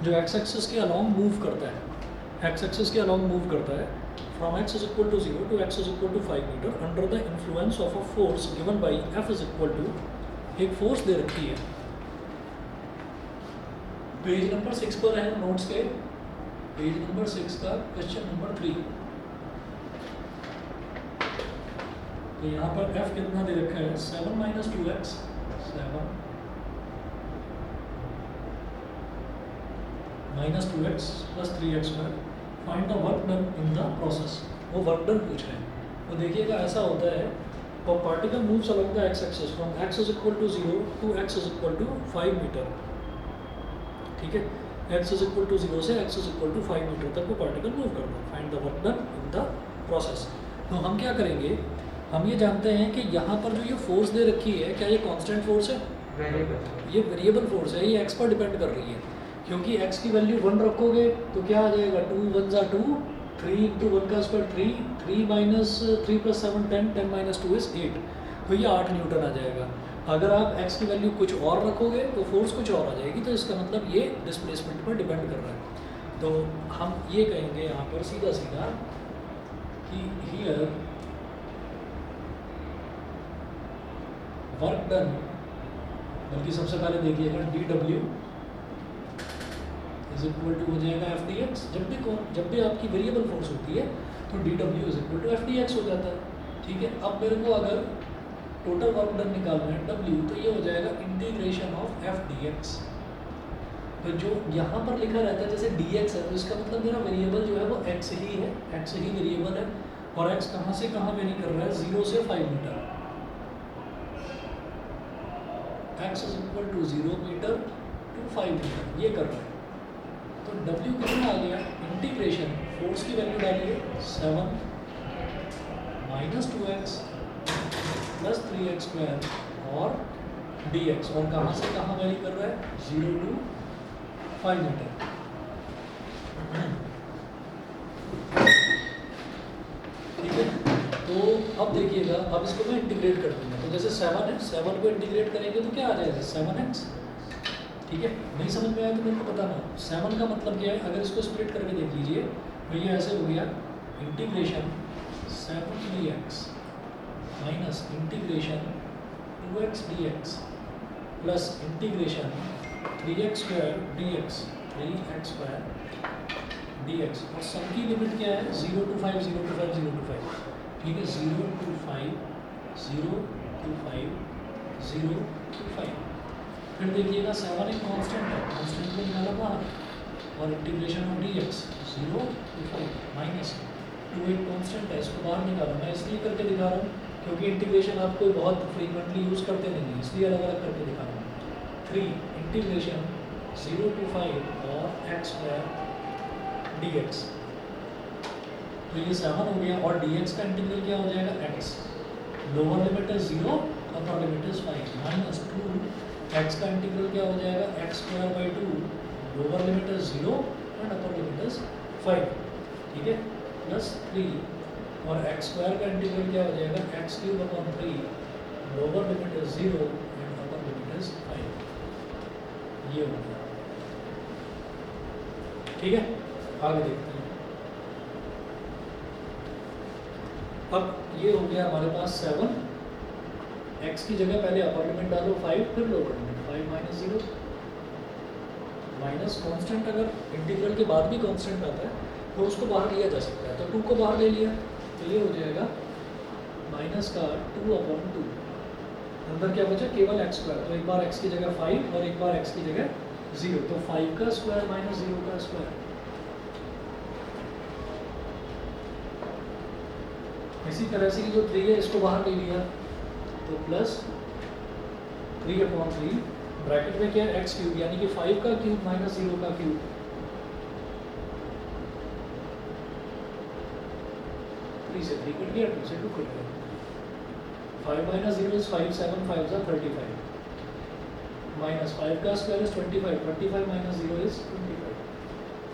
जो x axis के along move करता है, एक्स एक्सिस के अलॉन्ग मूव करता है from x is equal to 0 to x is equal to 5 metre under the influence of a force given by F is equal to, एक force दे रखी है, पेज नंबर 6 पर है नोट्स के, पेज नंबर 6 का क्वेश्चन नंबर 3। तो यहाँ पर f कितना दे रखा है 7 minus 2x, 7 minus 2x plus 3x square, find the work done in the process. वो वर्क डन पूछ रहे हैं। तो देखिएगा ऐसा होता है, और particle moves along the x axis from x is equal to 0 to x is equal to 5 metre, ठीक है। एक्स इज इक्वल टू 0 से x is equal to 5 metre तक वो पार्टिकल मूव करता है। Find the work done in the process. तो हम क्या करेंगे, हम ये जानते हैं कि यहाँ पर जो ये फोर्स दे रखी है, क्या ये कांस्टेंट फोर्स है? वेरिएबल। ये वेरिएबल फोर्स है, ये एक्स पर डिपेंड कर रही है, क्योंकि एक्स की वैल्यू 1 रखोगे तो क्या आ जाएगा 2 1 ज़ा 2, 3 इंटू 1 का square 3, 3 minus 3 plus 7 10, 10 minus 2 is 8, तो ये 8 न्यूटन आ जाएगा। अगर आप एक्स की वैल्यू कुछ और रखोगे तो फोर्स कुछ और आ जाएगी, तो इसका मतलब ये डिस्प्लेसमेंट पर डिपेंड कर रहा है। तो हम ये कहेंगे यहाँ पर सीधा सीधा कि हियर वर्क डन, बल्कि सबसे पहले देखिएगा D W is equal to हो जाएगा एफ डी एक्स। जब भी आपकी वेरिएबल फोर्स होती है तो D W is equal to F D X हो जाता है, ठीक है। अब मेरे को अगर टोटल वर्क डन निकालना है डब्ल्यू, तो ये हो जाएगा integration of F D x. तो जो यहाँ पर लिखा रहता है जैसे डी एक्स है, तो इसका मतलब मेरा वेरिएबल जो है वो एक्स ही है, एक्स ही वेरिएबल है। और एक्स कहाँ से कहाँ वेरी कर रहा है, 0 से 5 metre. X is equal to 0 metre to 5 metre, ये कर रहा है। तो W कितना आ गया, इंटीग्रेशन फोर्स की वैल्यू डालिए 7 minus 2x plus 3x square और dx, और कहाँ से कहाँ वैरी कर रहा है 0 टू 5 मीटर। ठीक है, तो अब देखिएगा, अब इसको मैं इंटीग्रेट कर दूंगा। तो जैसे 7 है, 7 को इंटीग्रेट करेंगे तो क्या आ जाएगा 7x, ठीक है। नहीं समझ में आया तो मेरे को बताना। 7 का मतलब क्या है, अगर इसको स्प्लिट करके देख लीजिए तो ये ऐसे हो गया integration 7 dx minus integration 2x dx plus integration 3x square dx, 3x square dx, और सब की लिमिट क्या है 0 टू 5, 0 टू 5, 0 टू 5, ठीक है। 0 टू 5, 0 टू 5, 0 टू 5। फिर देखिएगा 7 एक कांस्टेंट है, कांस्टेंट को निकाला बाहर, और integration of dx 0 to 5 minus 2 एक कांस्टेंट है, इसको बाहर निकाला। मैं इसलिए करके दिखा रहा हूँ क्योंकि इंटीग्रेशन आप कोई बहुत फ्रीक्वेंटली यूज़ करते नहीं हैं, इसलिए अलग अलग करके दिखा रहा हूँ। 3 इंटीग्रेशन 0 टू 5 और एक्स स्क्वायर dx, तो ये 7 हो गया। और dx का इंटीग्रल क्या हो जाएगा x, लोअर लिमिट है 0, upper limit is 5, minus 2 x का इंटीग्रल क्या हो जाएगा x square by 2, lower limit is 0 and upper limit is 5, ठीक है, प्लस 3, और एक्स स्क्वायर का इंटीग्रल क्या हो जाएगा x cube upon 3, lower limit is 0 and upper limit is 5, ये हो गया, ठीक है। आगे देखते हैं। अब ये हो गया हमारे पास 7, x की जगह पहले अपर लिमिट डालो 5, फिर lower limit 5 minus 0, minus constant, अगर इंटीग्रल के बाद भी कांस्टेंट आता है तो उसको बाहर लिया जा सकता है, तो 2 को बाहर ले लिया, तो ये हो जाएगा माइनस का 2 अपॉन 2, अंदर क्या बचा केवल एक्स स्क्वायर, तो एक बार x की जगह 5 और एक बार x की जगह 0, तो 5 का स्क्वायर माइनस 0 का स्क्वायर। इसी तरह से जो 3 है इसको बाहर ले लिया, तो प्लस 3 अपॉन 3, ब्रैकेट में क्या है एक्स क्यूब, यानी कि 5 का क्यूब माइनस 0 का क्यूब, 3 से 3 कट गया, 2 से 2 कट गया, 5 माइनस 0 इज 5, 7 5 जा 35, माइनस 5 का स्क्वायर इज 25, 25 माइनस 0 इज 25,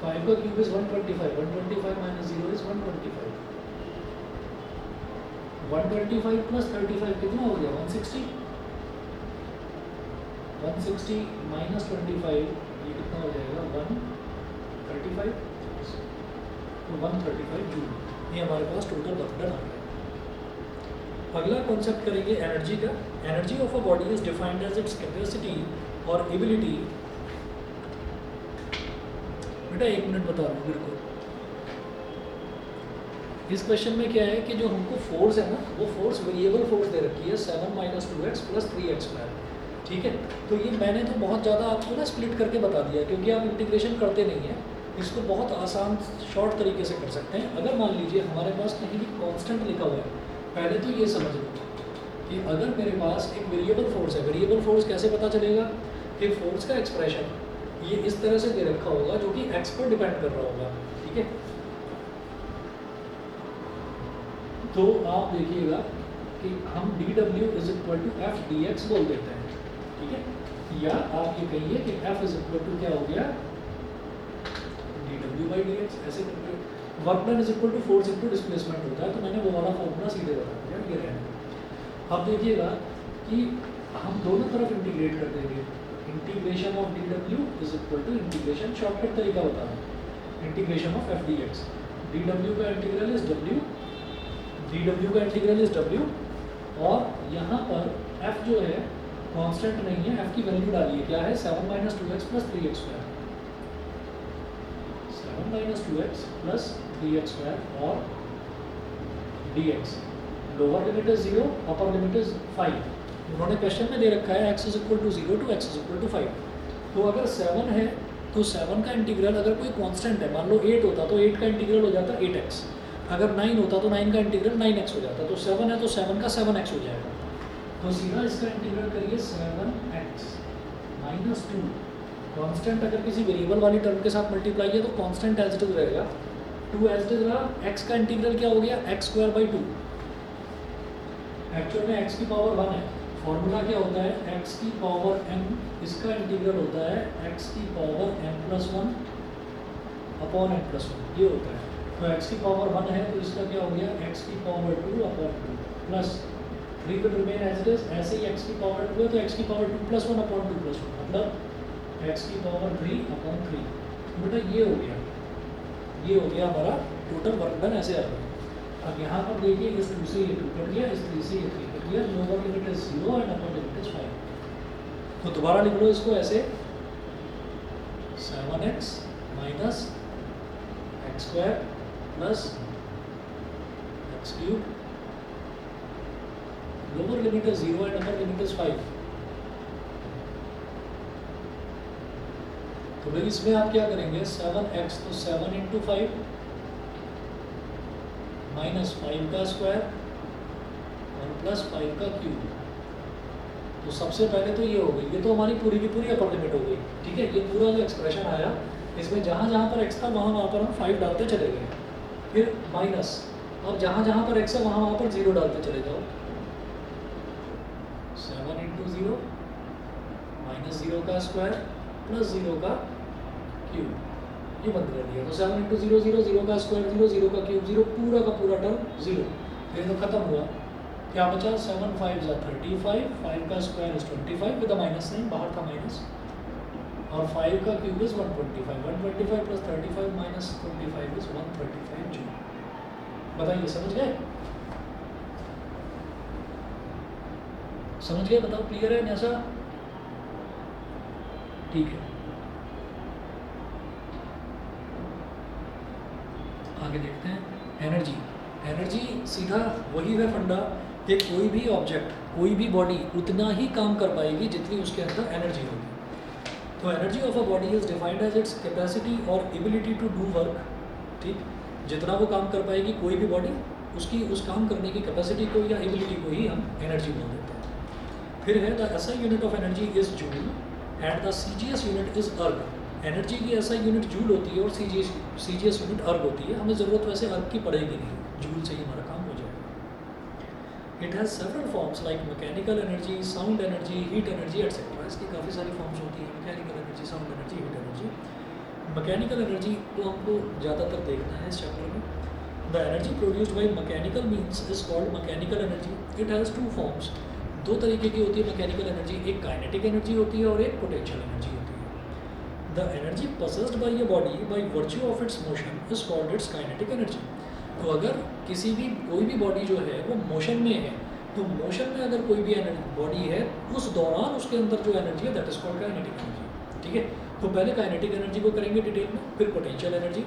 5 का cube is 125, 125 minus 0 is 125, 125 plus 35 कितना हो गया 160, 160 माइनस 25 ये कितना हो जाएगा 1 135 जूल। ये हमारे पास टोटल वर्क डन आ गया। अगला कॉन्सेप्ट करेंगे एनर्जी का। Energy of a body is defined as its capacity और एबिलिटी। बेटा 1 मिनट बता रहा हूँ बिल्कुल। इस क्वेश्चन में क्या है कि जो हमको फोर्स है ना, वो फोर्स वेरिएबल फोर्स दे रखी है 7 - 2x + 3x²। ठीक है, तो ये मैंने तो बहुत ज़्यादा आपको ना स्प्लिट करके बता दिया, क्योंकि आप इंटीग्रेशन करते नहीं हैं। इसको बहुत आसान शॉर्ट तरीके से कर सकते हैं। अगर मान लीजिए हमारे पास कहीं भी कांस्टेंट लिखा हुआ है, पहले तो ये समझ लो कि अगर मेरे पास एक वेरिएबल फोर्स है, वेरिएबल फोर्स कैसे पता चलेगा कि फोर्स का एक्सप्रेशन ये इस तरह से दे रखा होगा जो कि एक्स पर डिपेंड कर रहा होगा। ठीक है, तो आप देखिएगा कि हम dW = F dx बोल देते हैं। ठीक है, या आप ये कहिए कि F = क्या हो गया, dW/dx। ऐसे करके work done = force into displacement होता है। तो मैंने वो वाला फॉर्मूला सीधे बता दिया, ये रहना। अब देखिएगा कि हम दोनों तरफ इंटीग्रेट कर देंगे। Integration of dW = integration, shortcut तरीका बता रहा हूँ, integration of F dx। dW का इंटीग्रल इज W, dW का इंटीग्रल इज W, और यहाँ पर F जो है कांस्टेंट नहीं है, F की वैल्यू डालिए, क्या है 7 - 2x + 3x²। 7 - 2x + 3x² और dx। Lower limit is 0, upper limit is 5। उन्होंने क्वेश्चन में दे रखा है x = 0 to x = 5। तो अगर 7 है तो 7 का इंटीग्रल अगर कोई कांस्टेंट है, मान लो 8 होता तो 8 का इंटीग्रल हो जाता 8x। अगर 9 होता तो 9 का इंटीग्रल 9x हो जाता। तो 7 है तो 7 का 7x हो जाएगा। तो सीधा इसका इंटीग्रल करिए 7x - 2। कांस्टेंट अगर किसी वेरिएबल वाली टर्म के साथ मल्टीप्लाई है तो कांस्टेंट एज इट इज रहेगा, 2 एज इट इज रहा। x का इंटीग्रल क्या हो गया, x²/2। एक्चुअल में x की पावर 1 है। फॉर्मूला क्या होता है, x की पावर n, इसका इंटीग्रल होता है x की पावर n+1 अपॉन n+1, ये होता है। तो x की पावर 1 है तो इसका क्या हो गया, x की power 2/2 plus 3 will remain as it is. ऐसे ही x की पावर 2 है तो x की पावर 2+1 अपॉन 2+1, मतलब x की पावर 3/3। बेटा ये हो गया, ये हो गया हमारा टोटल वर्क डन, ऐसे आ गया। अब यहाँ पर देखिए, इस 2 से ये 2 कट गया, इस 3 से ये 3 कट गया। Lower limit is 0 and upper limit is 5। तो दोबारा लिख लो इसको ऐसे, 7x - x² + x³। Lower limit is 0 and upper limit is 5। तो भाई इसमें आप क्या करेंगे, 7x तो 7 × 5 -5 का स्क्वायर और +5 का क्यूब। तो सबसे पहले तो ये हो गई, ये तो हमारी पूरी की पूरी अपर लिमिट हो गई। ठीक है, ये पूरा जो एक्सप्रेशन आया, इसमें जहाँ जहाँ पर x था वहाँ पर हम 5 डालते चले गए। फिर माइनस, अब जहाँ जहाँ पर x है वहाँ पर 0 डालते चले जाओ। 7 × 0 -0 का स्क्वायर +0 का क्यूब, ये बंद कर दिया। तो 7 × 0 0, 0 का स्क्वायर 0, 0 का क्यूब 0, पूरा का पूरा टर्म 0। फिर तो खत्म हुआ, क्या बचा, 7 × 5 = 35, 5 का square is 25 with a minus sign, बाहर था माइनस, और 5 का क्यूब इज 125, 125 + 35 - 25 इज 135 जूल। बताइए, समझ गए? समझ गए? बताओ, क्लियर है ऐसा? ठीक है, आगे देखते हैं। एनर्जी, एनर्जी सीधा वही है फंडा कि कोई भी ऑब्जेक्ट, कोई भी बॉडी उतना ही काम कर पाएगी जितनी उसके अंदर एनर्जी होगी। तो energy of a body is defined as its capacity और एबिलिटी टू डू वर्क। ठीक, जितना वो काम कर पाएगी कोई भी बॉडी, उसकी उस काम करने की कैपेसिटी को या एबिलिटी को ही हम एनर्जी बोल देते हैं। फिर है the SI unit of energy is joule and the CGS unit is अर्ग। एनर्जी की एसआई यूनिट जूल होती है और सीजीएस यूनिट अर्ग होती है। हमें ज़रूरत वैसे अर्ग की पड़ेगी नहीं, जूल से ही हमारा काम हो जाएगा। It has several forms like mechanical energy, sound energy, heat energy etcetera. इसकी काफ़ी सारी फॉर्म्स होती हैं, mechanical energy, sound energy, heat energy. Mechanical energy को हमको ज़्यादातर देखना है इस चैप्टर में। The energy produced by mechanical means is called mechanical energy. It has 2 forms, 2 तरीके की होती है मैकेनिकल एनर्जी, एक काइनेटिक एनर्जी होती है और एक पोटेंशियल एनर्जी होती है। The energy possessed by a body by virtue of its motion is called its kinetic energy। तो अगर कोई भी बॉडी जो है वो मोशन में है, तो मोशन में अगर कोई भी बॉडी है, उस दौरान उसके अंदर जो एनर्जी है that is called kinetic energy. ठीक है, तो पहले काइनेटिक एनर्जी को करेंगे डिटेल में, फिर पोटेंशियल एनर्जी,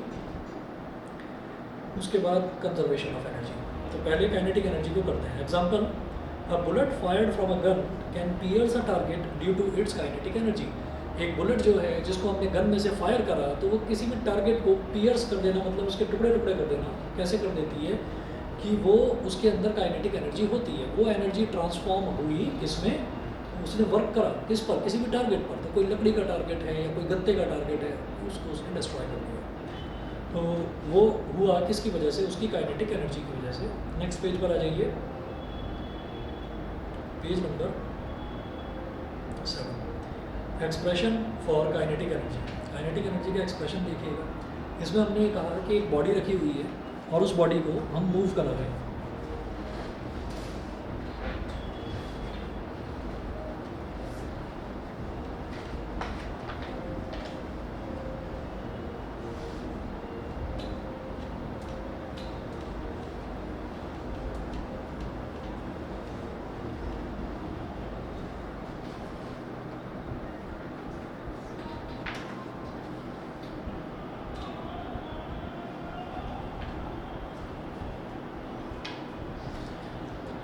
उसके बाद कंजर्वेशन ऑफ एनर्जी। तो पहले काइनेटिक एनर्जी को करते हैं। Example, a bullet fired from a gun can pierce a target due to its kinetic energy. एक बुलेट जो है जिसको हमने गन में से फायर करा, तो वो किसी भी टारगेट को पियर्स कर देना, मतलब उसके टुकड़े टुकड़े कर देना। कैसे कर देती है कि वो उसके अंदर काइनेटिक एनर्जी होती है, वो एनर्जी ट्रांसफॉर्म हुई किसमें, उसने वर्क करा किस पर, किसी भी टारगेट पर। तो कोई लकड़ी का टारगेट है या कोई गत्ते का टारगेट है, उसको उसने डिस्ट्रॉय कर दिया। तो वो हुआ किसकी वजह से, उसकी काइनेटिक एनर्जी की वजह से। नेक्स्ट पेज पर आ जाइए, page number 7, expression for kinetic energy. Kinetic energy का एक्सप्रेशन देखिएगा। इसमें हमने कहा कि एक बॉडी रखी हुई है और उस बॉडी को हम मूव कर रहे हैं।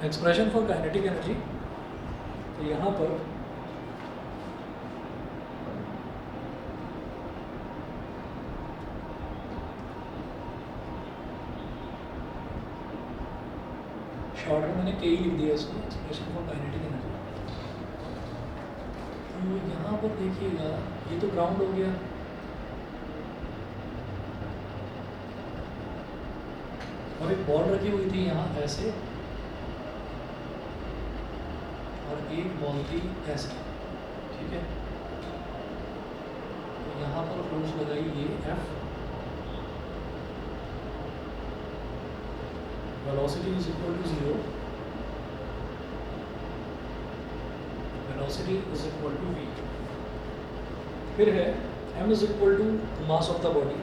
एक्सप्रेशन फॉर काइनेटिक एनर्जी, तो यहाँ पर शॉर्ट में मैंने के ही लिख दिया इसको, एक्सप्रेशन फॉर काइनेटिक एनर्जी। तो यहाँ पर देखिएगा, ये तो ग्राउंड हो गया, और एक बॉल रखी हुई थी यहाँ ऐसे, और एक बॉल थी ऐसे। ठीक है, तो यहाँ पर फोर्स लगाइए F, velocity is equal to 0, velocity is equal to v। फिर है m is equal to mass of the body.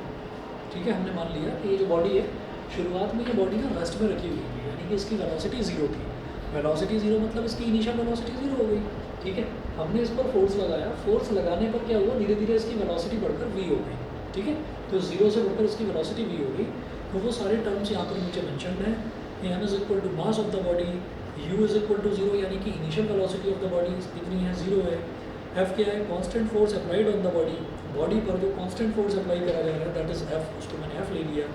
ठीक है, हमने मान लिया कि ये जो बॉडी है, शुरुआत में ये बॉडी ना रेस्ट में रखी हुई थी, यानी कि इसकी वेलोसिटी 0 थी। वेलोसिटी 0 मतलब इसकी इनिशियल वेलोसिटी 0 हो गई। ठीक है, हमने इस पर फोर्स लगाया, फोर्स लगाने पर क्या हुआ, धीरे धीरे इसकी वेलोसिटी बढ़कर v हो गई। ठीक है, तो 0 से बढ़कर इसकी वेलोसिटी v हो गई। तो वो सारे टर्म्स यहाँ पर नीचे मेंशन्ड है। m is equal to mass of the body, u is equal to 0, यानी कि initial velocity of the body कितनी है, 0 है। f क्या है, constant force applied on the body, body पर जो कांस्टेंट फोर्स अप्लाई करा जा रहा है दैट इज f, उसको मैंने f ले लिया।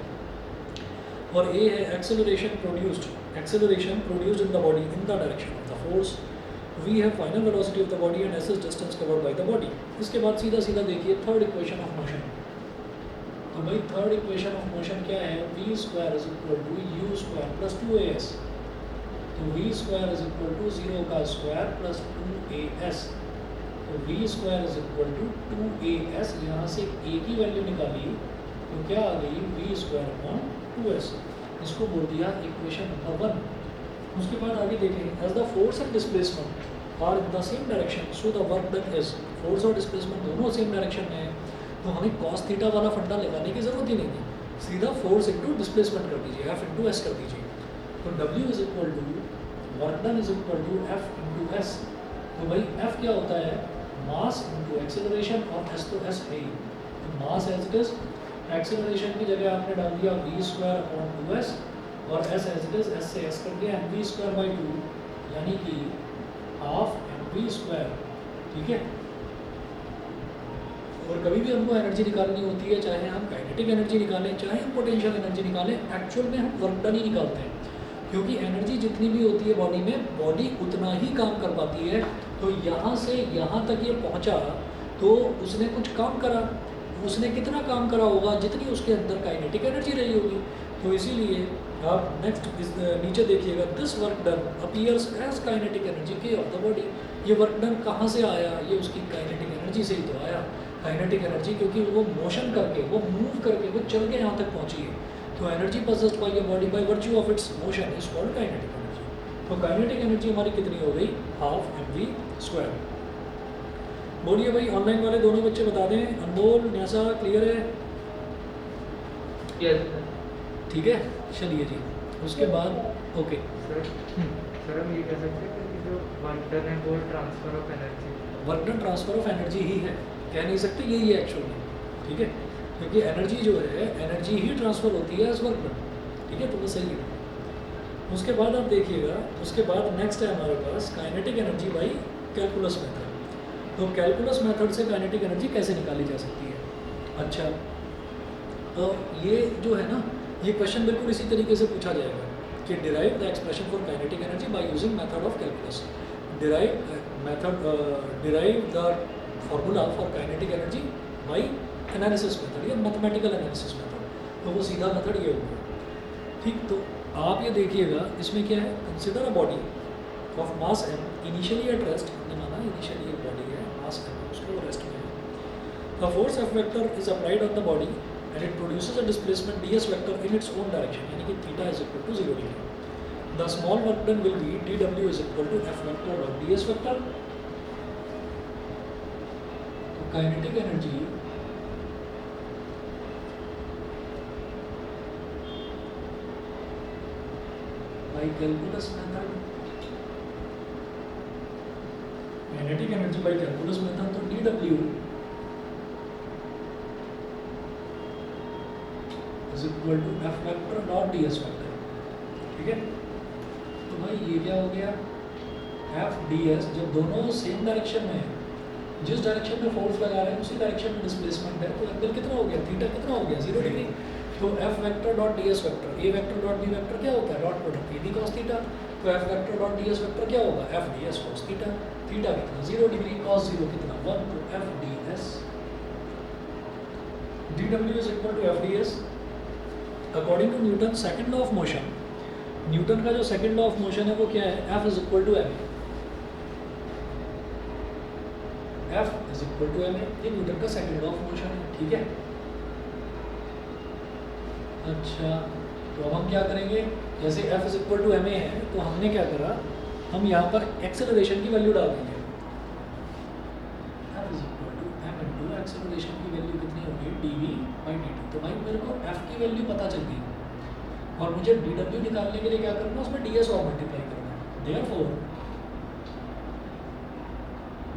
और a है acceleration produced, acceleration produced in the body in the direction of the force। v है final velocity of the body and s is distance covered by the body। इसके बाद सीधा सीधा देखिए थर्ड इक्वेशन ऑफ मोशन। तो भाई third equation of motion क्या है, v square is equal to u square plus 2as। तो v square is equal to 0 का स्क्वायर प्लस 2as। तो v square is equal to 2as, यहाँ से a की वैल्यू निकाली तो क्या आ गई, v स्क्वायर अपॉन 2s। इसको बोल दिया इक्वेशन नंबर 1। उसके बाद आगे देखें, as the force and displacement are in the same direction so the work done is. Force और डिस्प्लेसमेंट दोनों सेम डायरेक्शन में है, तो हमें कॉस थीटा वाला फंडा लगाने की जरूरत ही नहीं है, सीधा फोर्स इंटू डिस्प्लेसमेंट कर दीजिए, एफ इंटू एस कर दीजिए। तो W is equal to work done is equal to F into S. तो भाई एफ क्या होता है, मास इंटू एक्सेलरेशन, और एस तो एस है ही, तो mass as it is, acceleration की जगह आपने डाल दिया v स्क्वायर अपॉन 2s, और s as it is, s से s कर दिया mv स्क्वायर बाई 2, यानी कि हाफ mv स्क्वायर। ठीक है, और कभी भी हमको एनर्जी निकालनी होती है, चाहे हम काइनेटिक एनर्जी निकालें, चाहे हम पोटेंशियल एनर्जी निकालें, एक्चुअल में हम वर्क डन ही निकालते हैं, क्योंकि एनर्जी जितनी भी होती है बॉडी में, बॉडी उतना ही काम कर पाती है। तो यहाँ से यहाँ तक ये पहुँचा तो उसने कुछ काम करा, उसने कितना काम करा होगा, जितनी उसके अंदर काइनेटिक एनर्जी रही होगी। तो इसीलिए आप नेक्स्ट नीचे देखिएगा, this work done appears as kinetic energy के ऑफ द बॉडी। ये वर्क डन कहाँ से आया, ये उसकी काइनेटिक एनर्जी से ही तो आया। काइनेटिक एनर्जी क्योंकि वो मोशन करके, वो मूव करके, वो चल के यहाँ तक पहुँची है। तो energy possessed by your body by virtue of its motion is called kinetic energy. तो काइनेटिक एनर्जी हमारी कितनी हो गई, हाफ mv स्क्वायर। बोलिए भाई, ऑनलाइन वाले दोनों बच्चे बता दें, अनमोल न्यासा क्लियर है? यस ठीक है, चलिए जी। उसके बाद ओके सर। सर हम ये कह सकते हैं कि जो वर्क डन है वो transfer of energy. Work done transfer of energy ही है, कह नहीं सकते यही है एक्चुअली, ठीक है, क्योंकि एनर्जी जो है एनर्जी ही ट्रांसफर होती है एज वर्क डन, ठीक है, तो वो सही है। उसके बाद आप देखिएगा, उसके बाद नेक्स्ट है हमारे पास kinetic energy by calculus method. तो कैलकुलस मेथड से काइनेटिक एनर्जी कैसे निकाली जा सकती है? अच्छा, तो ये जो है ना, ये क्वेश्चन बिल्कुल इसी तरीके से पूछा जाएगा कि derive the expression for kinetic energy by using method of calculus. Derive the formula for kinetic energy by analysis method या मैथमेटिकल एनालिसिस मेथड, तो वो सीधा मेथड ये होगा, ठीक। तो आप ये देखिएगा, इसमें क्या है, consider a body of mass m initially at rest, हमने माना इनिशियली एक बॉडी है मास m, उसको रेस्ट में है। The force F vector is applied on the body and it produces a displacement ds vector in its own direction, यानी कि theta is equal to 0 degree. The small work done will be dw is equal to F vector dot ds vector. तो kinetic energy by calculus method, kinetic energy by calculus method, तो dw is equal to F vector dot ds vector, ठीक है। तो भाई ये क्या हो गया, F ds, जब दोनों सेम डायरेक्शन में है, जिस डायरेक्शन में फोर्स लगा रहे हैं उसी डायरेक्शन में डिस्प्लेसमेंट है, तो एंगल कितना हो गया, थीटा कितना हो गया, 0 डिग्री। तो F vector dot ds vector, A vector dot B vector क्या होता है, dot product AD cos theta. तो F vector dot ds vector क्या होगा, F ds cos theta. Theta कितना, 0 डिग्री, cos 0 कितना 1, तो F ds dw is equal to F ds according to Newton second law of motion. Newton का जो second law of motion है वो क्या है, F is equal to ma। F is equal to ma, ये Newton का second law of motion है, ठीक है। अच्छा, तो अब हम क्या करेंगे, जैसे F is equal to ma है, तो हमने क्या करा, हम यहाँ पर एक्सेलरेशन की वैल्यू डाल देंगे। F is equal to m into acceleration की वैल्यू कितनी होगी, dv बाई dt। तो भाई मेरे को F की वैल्यू पता चल गई, और मुझे dw निकालने के लिए क्या करना है, उसमें ds और मल्टीप्लाई करना है। Therefore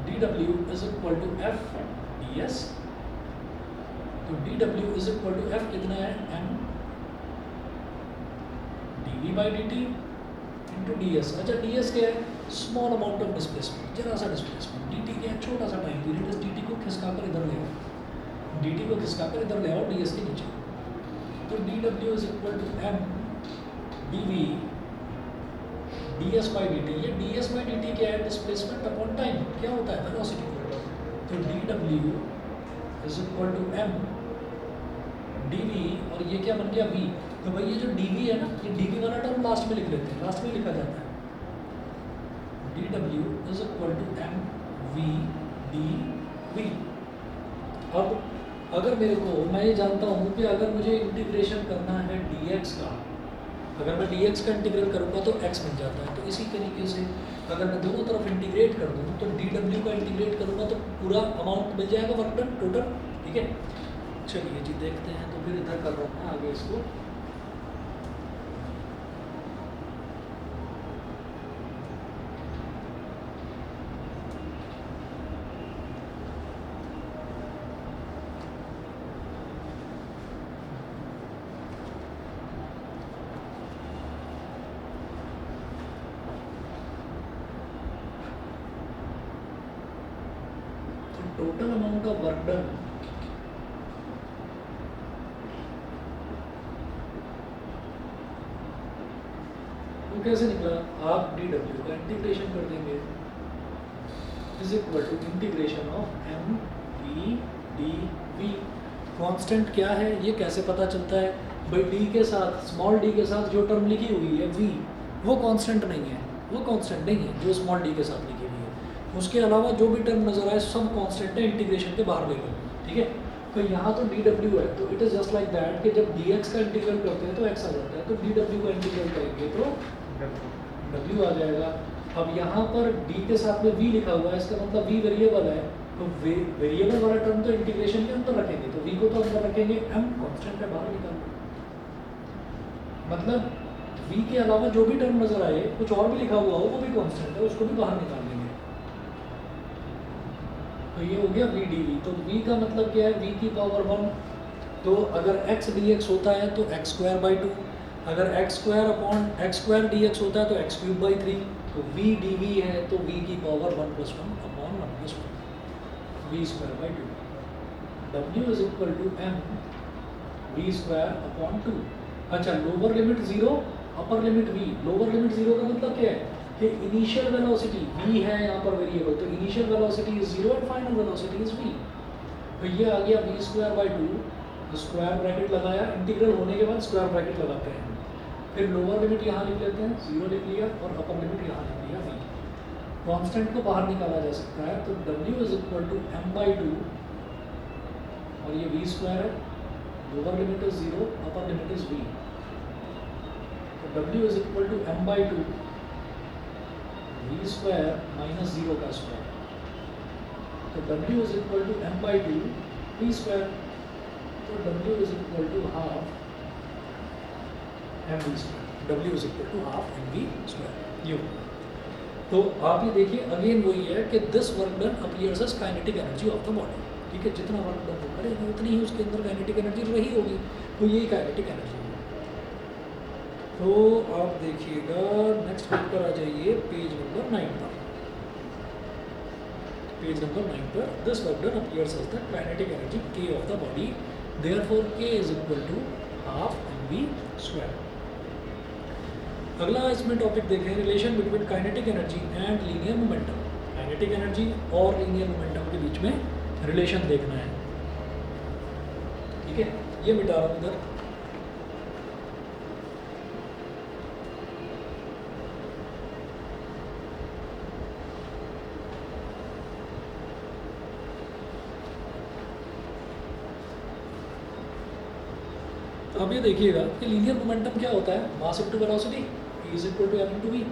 dw is equal to F ds, तो dw is equal to F कितना है, m dv by dt into ds। अच्छा, ds क्या है, स्मॉल अमाउंट ऑफ डिस्प्लेसमेंट, जरा सा डिस्प्लेसमेंट। dt क्या है, छोटा सा टाइम पीरियड, इस dt को खिसका कर इधर ले आओ, dt को खिसका कर इधर ले आओ ds के नीचे। तो dw is equal to m dv ds by dt। ये ds बाई dt क्या है, डिस्प्लेसमेंट अपॉन टाइम, क्या होता है, वेलोसिटी। तो dw is equal to m dv, और ये क्या बन गया v। तो भाई ये जो dv है ना, ये dv वाला टर्म लास्ट में लिख लेते हैं, लास्ट में लिखा जाता है। dw is equal to m v dv। अब अगर मेरे को, मैं ये जानता हूँ कि अगर मुझे इंटीग्रेशन करना है dx का, अगर मैं dx का इंटीग्रेट करूँगा तो x मिल जाता है। तो इसी तरीके से अगर मैं दोनों तरफ इंटीग्रेट कर दूँ तो dw का इंटीग्रेट करूँगा तो पूरा अमाउंट मिल जाएगा, वर्क डन टोटल, ठीक है। चलिए जी देखते हैं, तो फिर इधर कर रहा हूँ मैं आगे इसको। Total amount of work done वो कैसे निकला, आप dw का इंटीग्रेशन कर देंगे is equal to integration of m v dv। Constant क्या है, ये कैसे पता चलता है भाई, d के साथ, स्मॉल d के साथ जो टर्म लिखी हुई है v, वो कांस्टेंट नहीं है, वो कांस्टेंट नहीं है जो स्मॉल d के साथ लिखी हुई है। उसके अलावा जो भी टर्म नजर आए सब कांस्टेंट है, इंटीग्रेशन के बाहर ले लो, ठीक है। तो यहाँ तो dw है, तो it is just like that कि जब dx का इंटीग्रल करते हैं तो x आ जाता है, तो dw का इंटीग्रल करेंगे तो w आ जाएगा। अब यहाँ पर d के साथ में v लिखा हुआ है, इसका मतलब v वेरिएबल है, तो वेरिएबल वाला टर्म तो इंटीग्रेशन के अंदर रखेंगे, तो v को तो अंदर रखेंगे, m कांस्टेंट है बाहर निकालना। मतलब v के अलावा जो भी टर्म नजर आए, कुछ और भी लिखा हुआ हो, वो भी कांस्टेंट है, उसको भी बाहर निकाल लेंगे। तो ये हो गया v dv। तो v का मतलब क्या है, v की पावर 1। तो अगर x dx होता है तो x स्क्वायर बाई 2, अगर x square upon x square dx होता है तो x क्यूब बाई 3। तो v dv है तो v की power 1 + 1 upon 1 + 1, v square by 2। w is equal to m v square upon 2। अच्छा, lower limit 0, upper limit v। Lower limit 0 का मतलब क्या है कि इनिशियल वेलोसिटी v है यहाँ पर वेरिएबल, तो initial velocity is 0 and final velocity is v। तो ये आ गया v square by 2, square bracket लगाया, इंटीग्रल होने के बाद स्क्वायर ब्रैकेट लगाते हैं, फिर लोअर लिमिट यहाँ लिख लेते हैं 0 लिख लिया, और अपर लिमिट यहाँ लिख लिया v। कांस्टेंट को बाहर निकाला जा सकता है, तो w is equal to m by 2, और ये v स्क्वायर है, lower limit is 0, upper limit is v। तो w is equal to m by 2 v square minus 0 का स्क्वायर। तो w is equal to m by 2 v square. तो w is equal to half M V square, w is equal to half M V square. यू तो आप ये देखिए, again वही है कि this work done appears as kinetic energy of the body. ठीक है, जितना वर्क डन वो करेगा उतनी ही उसके अंदर काइनेटिक एनर्जी रही होगी, तो यही काइनेटिक एनर्जी है। तो आप देखिएगा नेक्स्ट पेज पर आ जाइए, पेज नंबर 9 पर। पेज नंबर 9 पर this work done appears as the kinetic energy k of the body, therefore k is equal to half M V square. अगला इसमें टॉपिक देखें, relation between kinetic energy and linear momentum. Kinetic energy और linear momentum के बीच में relation देखना है। ठीक है, ये मिटा रहा हूँ इधर। अब ये देखिएगा कि लीनियर मोमेंटम क्या होता है, mass into velocity, v is equal to m into v।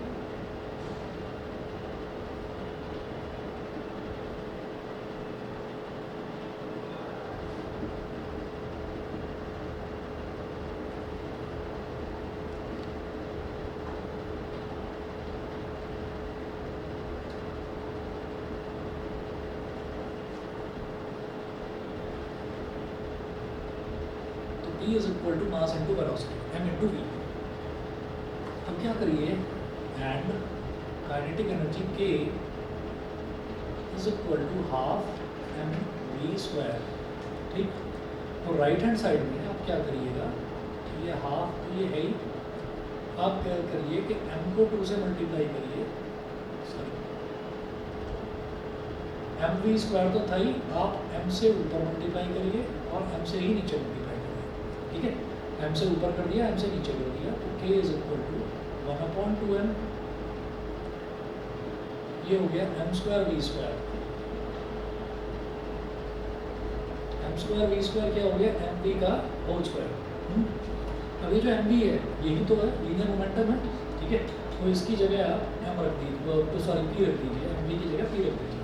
E is equal to mass into velocity, m into v। अब क्या करिए, and kinetic energy k is equal to half M V square. ठीक, तो right hand side में आप क्या करिएगा, ये हाफ तो ये है ही, आप क्या करिए कि m को 2 से मल्टीप्लाई करिए, सॉरी एम वी स्क्वायर तो था ही, आप m से ऊपर मल्टीप्लाई करिए और m से ही नीचे मल्टीप्लाई। ठीक है, m से ऊपर कर दिया, m से नीचे कर दिया, तो k is equal to 1/2m। ये हो गया m square v square. m square v square क्या हो गया, mv का होल स्क्वायर। अब ये जो mv है यही तो है, लीनियर मोमेंटम है। ठीक है, तो इसकी जगह आप m रख दीजिए, तो सॉरी p रख दीजिए, mv की जगह p रख दीजिए।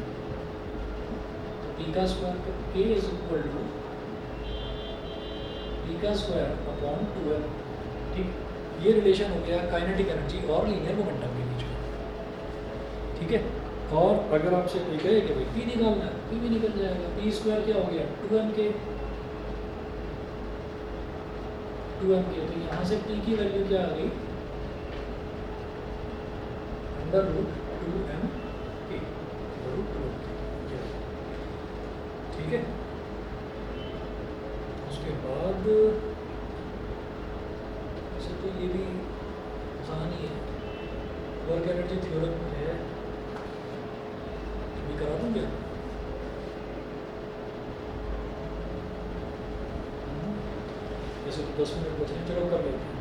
तो p का square, k is equal to p का स्क्वायर अपॉन 2m। ठीक, ये रिलेशन हो गया काइनेटिक एनर्जी और लीनियर मोमेंटम के बीच में। ठीक है, और अगर आपसे कोई कहे कि भाई p निकालना है, p भी निकल जाएगा। p स्क्वायर क्या हो गया, 2m k। तो यहाँ से p की वैल्यू क्या आ गई, √2m k, √2m। ठीक है, उसके बाद वैसे तो ये भी आसान ही है, वर्क एनर्जी थ्योरम है, भी करा दूँ क्या? वैसे तो 10 मिनट बचे हैं, चलो कर लेते हैं।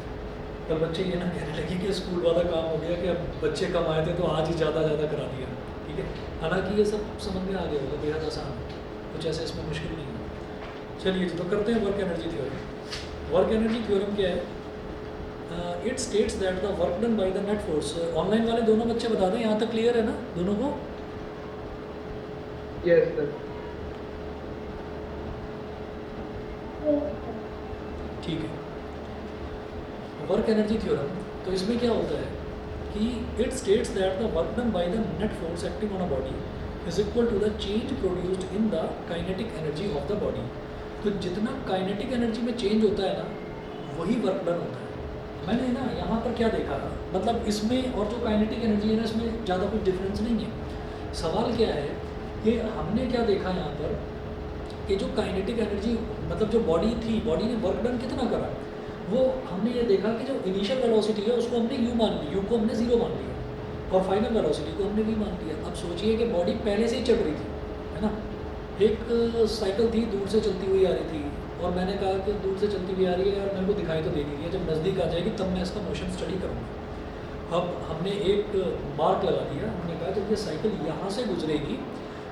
कल बच्चे ये ना कहने लगे कि स्कूल वाला काम हो गया कि अब बच्चे कम आए थे तो आज ही ज़्यादा करा दिया। ठीक है, हालांकि ये सब समझ में आ गया होगा, बेहद आसान, कुछ ऐसे इसमें मुश्किल नहीं है। चलिए जी, तो करते हैं work energy theorem. Work energy theorem क्या है, it states that the work done by the net force. Online वाले दोनों बच्चे बता दें, यहाँ तक क्लियर है ना दोनों को? Yes sir. ठीक है, वर्क एनर्जी थ्योरम, तो इसमें क्या होता है कि it states that the work done by the net force acting on a body is equal to the change produced in the kinetic energy of the body. तो जितना काइनेटिक एनर्जी में change होता है ना, वही वर्क डन होता है। मैंने ना यहाँ पर क्या देखा, मतलब इसमें और जो काइनेटिक एनर्जी है ना, इसमें ज़्यादा कुछ डिफरेंस नहीं है। सवाल क्या है कि हमने क्या देखा यहाँ पर कि जो काइनेटिक एनर्जी, मतलब जो बॉडी थी, बॉडी ने वर्क डन कितना करा, वो हमने ये देखा कि जो इनिशियल वेलोसिटी है उसको हमने यू मान ली, यू को हमने 0 मान लिया और फाइनल वेलोसिटी को हमने v मान लिया। अब सोचिए कि बॉडी पहले से ही चल रही थी, है ना, एक साइकिल थी दूर से चलती हुई आ रही थी और मैंने कहा कि दूर से चलती हुई आ रही है यार, मेरे को दिखाई तो दे नहीं रही है, जब नज़दीक आ जाएगी तब मैं इसका मोशन स्टडी करूँगा। अब हमने एक मार्क लगा दिया, हमने कहा जब ये साइकिल यहाँ से गुजरेगी,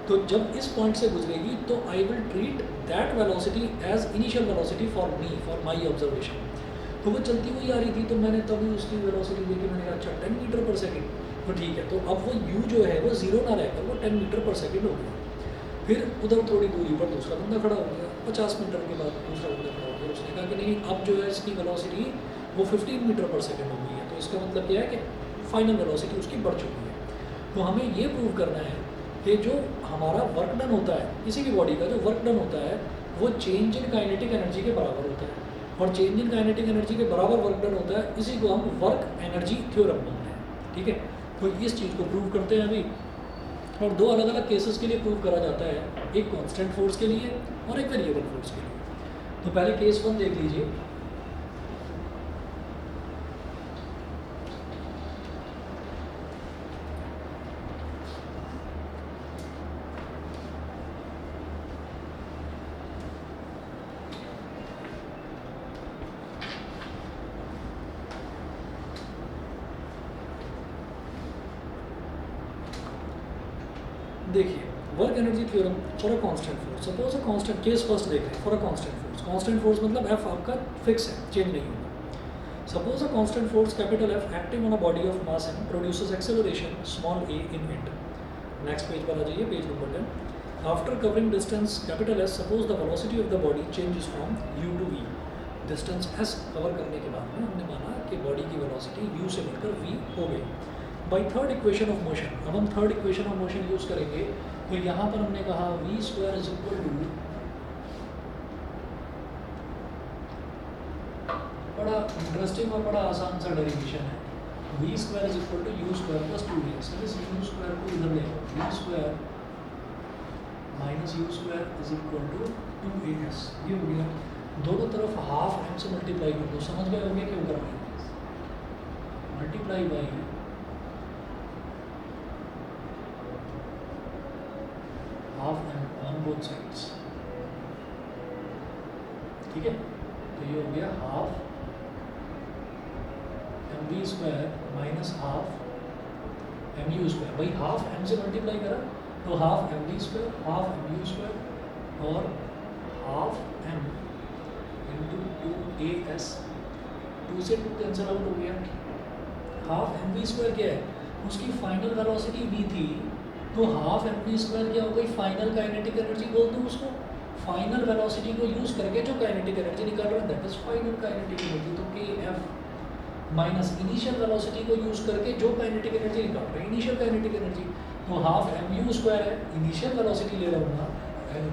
तो जब इस पॉइंट से गुजरेगी तो I will treat that velocity as initial velocity for me, for my observation. तो वो चलती हुई आ रही थी, तो मैंने तभी उसकी वेलोसिटी देखी, मैंने कहा अच्छा 10 मीटर पर सेकेंड, तो ठीक है। तो अब वो u जो है वो 0 ना रहकर वो 10 मीटर पर सेकेंड हो गया। फिर उधर थोड़ी दूरी पर दूसरा बंदा खड़ा हो गया, 50 मीटर के बाद दूसरा बंदा खड़ा हो गया, उसने कहा कि नहीं अब जो है इसकी वेलोसिटी वो 15 मीटर पर सेकेंड हो गई है, तो इसका मतलब क्या है कि फाइनल वेलोसिटी उसकी बढ़ चुकी है। तो हमें ये प्रूव करना है कि जो हमारा वर्क डन होता है, किसी भी बॉडी का जो वर्क डन होता है वो चेंज इन काइनेटिक एनर्जी के बराबर होता है, और चेंज इन काइनेटिक एनर्जी के बराबर वर्क डन होता है, इसी को हम वर्क एनर्जी थ्योरम बोलते हैं। ठीक है, तो इस चीज़ को प्रूव करते हैं अभी, और दो अलग अलग केसेस के लिए प्रूव करा जाता है, एक कांस्टेंट फोर्स के लिए और एक वेरिएबल फोर्स के लिए। तो पहले केस 1 देख लीजिए। देखिए, work energy theorem for a constant force, suppose a constant, case first देख रहे हैं, for a constant force. Constant force मतलब एफ आपका फिक्स है, चेंज नहीं होगा। Suppose a constant force capital F acting on a body of mass M produces acceleration small A in it. Next page पर आ जाइए, page number 10। After covering distance capital S, suppose the velocity of the body changes from U to V. Distance S cover करने के बाद में हमने माना कि बॉडी की वेलोसिटी यू से बढ़कर वी हो गई। By third equation of motion, अब हम third equation of motion use करेंगे, तो यहाँ पर हमने कहा v square is equal to, बड़ा इंटरेस्टिंग और बड़ा आसान सा डेरिवेशन है, v square is equal to U square plus 2as। इस यू स्क्वायर को इधर ले आओ, v square minus U square is equal to 2as, ये हो गया। दोनों तरफ हाफ m से मल्टीप्लाई कर दो, समझ गए होंगे क्यों कर रहे हैं, multiply by half M on both sides. ठीक है, तो ये हो गया half M V square minus half M U square. भाई हाफ एम से मल्टीप्लाई करा तो half M V square, half M U square और हाफ एम इंटू 2as। 2 से 2 कैंसिल आउट हो गया। हाफ एम वी स्क्वायर क्या है, उसकी फाइनल वेलोसिटी v थी, तो हाफ एम वी स्क्वायर क्या हो गई, फाइनल काइनेटिक एनर्जी बोल दूँ उसको। फाइनल वेलोसिटी को यूज़ करके जो काइनेटिक एनर्जी निकल रहा है that is final kinetic energy. तो के एफ माइनस इनिशियल वेलोसिटी को यूज़ करके जो काइनेटिक एनर्जी निकाल रहे हैं, इनिशियल काइनेटिक एनर्जी, तो हाफ एम यू स्क्वायर है, इनिशियल वेलोसिटी ले रहा हूँ ना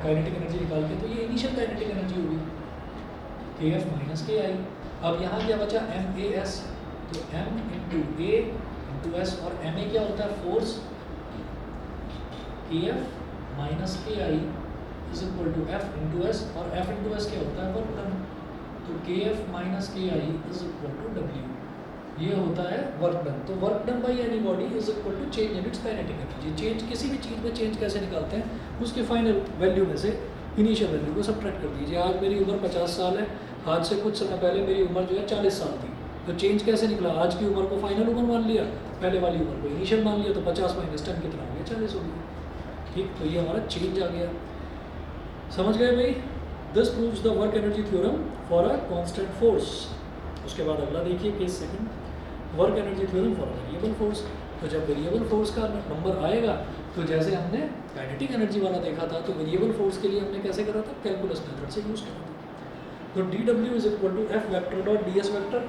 काइनेटिक एनर्जी निकाल के, तो ये इनिशियल काइनेटिक एनर्जी होगी के एफ माइनस के आई। अब यहाँ क्या बचा, एम ए एस, तो M into A into S, और एम ए क्या होता है फोर्स, के F minus K I is equal to F into S, और एफ इंटू एस क्या होता है वर्क डन, तो के F minus K I is equal to W, ये होता है वर्क डन। तो work done by any body is equal to change in its kinetic energy. Change किसी भी चीज़ में चेंज कैसे निकालते हैं, उसके फाइनल वैल्यू में से इनिशियल वैल्यू को सब्ट्रैक्ट कर दीजिए। आज मेरी उम्र 50 साल है, आज से कुछ समय पहले मेरी उम्र जो है 40 साल थी, तो चेंज कैसे निकला, आज की उम्र को फाइनल उम्र मान लिया, पहले वाली उम्र को इनिशियल मान लिया, तो 50 माइनस 10 कितना हो गया, 40 हो गया। ठीक, तो ये हमारा चेंज आ गया, समझ गए भाई। This proves the work energy theorem for a constant force. उसके बाद अगला देखिए case second, work energy theorem for a variable force. तो जब वेरिएबल फोर्स का नंबर आएगा तो जैसे हमने काइनेटिक एनर्जी वाला देखा था, तो वेरिएबल फोर्स के लिए हमने कैसे करा था, कैलकुलस मेथड से यूज करा था। तो D W is equal to F vector dot D S vector,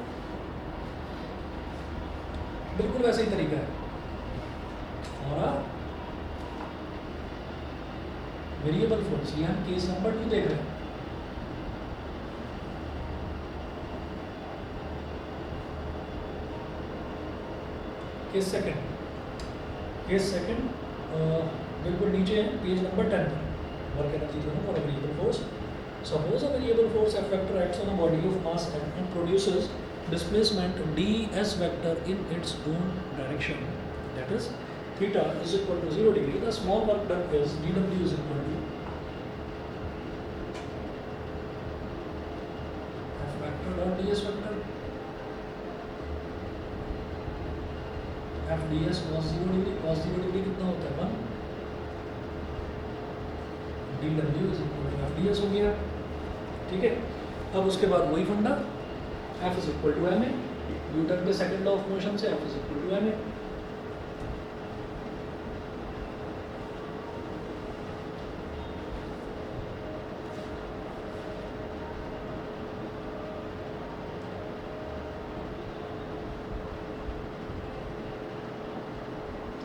बिल्कुल वैसे ही तरीका है हमारा वेरिएबल फोर्स। ये हम केस नंबर 2 देख रहे हैं। केस सेकंड बिल्कुल नीचे है पेज नंबर 10 पर, वर्क एनर्जी जो है for variable force. Suppose a variable force F vector acts on a body of mass m and produces displacement ds vector in its own direction, that is theta is equal to 0 degree. The small work done is dw is equal to f vector dot ds vector. f ds cos 0 degree, cos 0 degree कितना होता है 1, dw is equal to f ds हो गया। ठीक है, अब उसके बाद वही फंडा, f is equal to ma, Newton के सेकंड लॉ ऑफ मोशन से f is equal to ma।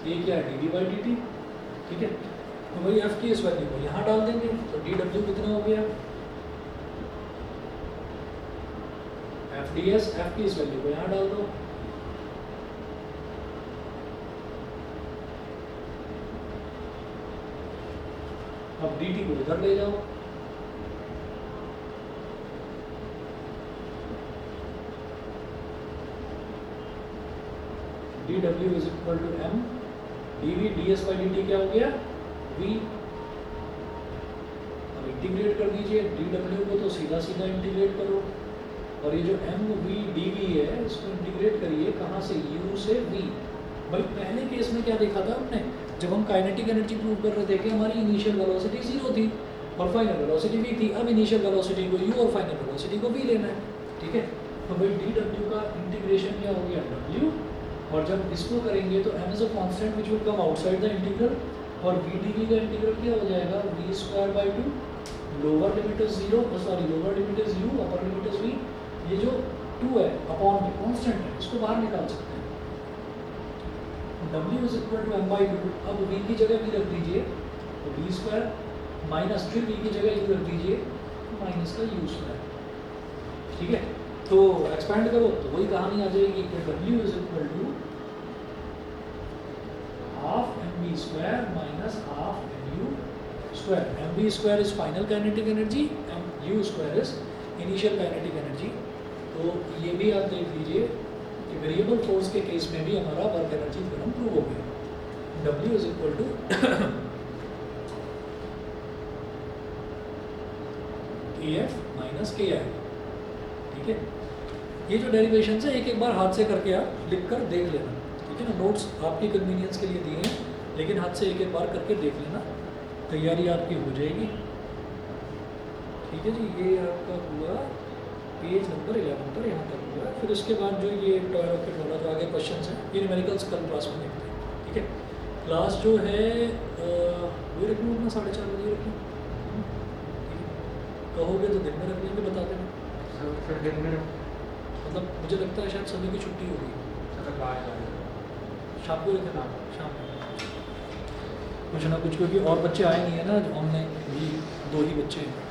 ये क्या है डी बाई डी टी। ठीक है, तो वही एफ की इस वैल्यू को यहाँ डाल देंगे, तो डी डब्ल्यू कितना हो गया, एफ डी एस, एफ की इस वैल्यू को यहाँ डाल दो, अब डी टी को इधर ले जाओ, D W is equal to M D V D S by D T क्या हो गया वी। अब इंटीग्रेट कर दीजिए डी डब्ल्यू को, तो सीधा सीधा इंटीग्रेट करो, और ये जो एम वी डी वी है इसको इंटीग्रेट करिए कहाँ से, यू से वी। भाई पहले केस में क्या देखा था हमने, जब हम काइनेटिक एनर्जी प्रूव कर रहे थे कि हमारी इनिशियल वेलोसिटी 0 थी और फाइनल वेलोसिटी v थी। अब इनिशियल वेलोसिटी को u और फाइनल वेलोसिटी को v लेना है। ठीक है, तो भाई डी डब्ल्यू का इंटीग्रेशन क्या हो गया w, और जब इसको करेंगे तो m is a constant which will come outside the integral, और v dv का इंटीग्रल क्या हो जाएगा v square by 2, lower limit is 0, sorry lower limit is u, upper limit is v। ये जो 2 है अपॉन में कांस्टेंट है, इसको बाहर निकाल सकते हैं। w is equal to m by 2, अब v की जगह v रख दीजिए तो v स्क्वायर माइनस, फिर v की जगह u रख दीजिए माइनस का u स्क्वायर। ठीक है, तो एक्सपेंड करो तो वही कहानी आ जाएगी कि w is equal to half mv square minus half mu square. mv square is final kinetic energy, u square is initial kinetic energy. तो ये भी आप देख लीजिए कि वेरिएबल फोर्स के केस में भी हमारा वर्क एनर्जी थ्योरम प्रूव हो गया। w is equal to kf minus ki। ठीक है, ये जो डेरिवेशन है एक एक बार हाथ से करके आप लिख कर देख लेना। ठीक है ना, नोट्स आपकी कन्वीनियंस के लिए दिए हैं, लेकिन हाथ से एक एक बार करके देख लेना, तैयारी आपकी हो जाएगी। ठीक है जी, ये आपका हुआ पेज नंबर 11 पर, यहाँ तक हुआ। फिर उसके बाद जो ये टॉय रॉकेट वाला जो आगे क्वेश्चन है, ये न्यूमेरिकल्स कल क्लास में देखते हैं। ठीक है, क्लास जो है वो रख लूँ अपना 4:30 बजे रख लूँ, कहोगे तो दिन में रख लेंगे, बता देना। सर दिन में मतलब मुझे लगता है शायद सभी की छुट्टी होगी, शाम को रखना, शाम को कुछ ना कुछ, क्योंकि और बच्चे आए नहीं है ना ऑनलाइन, भी 2 ही बच्चे हैं।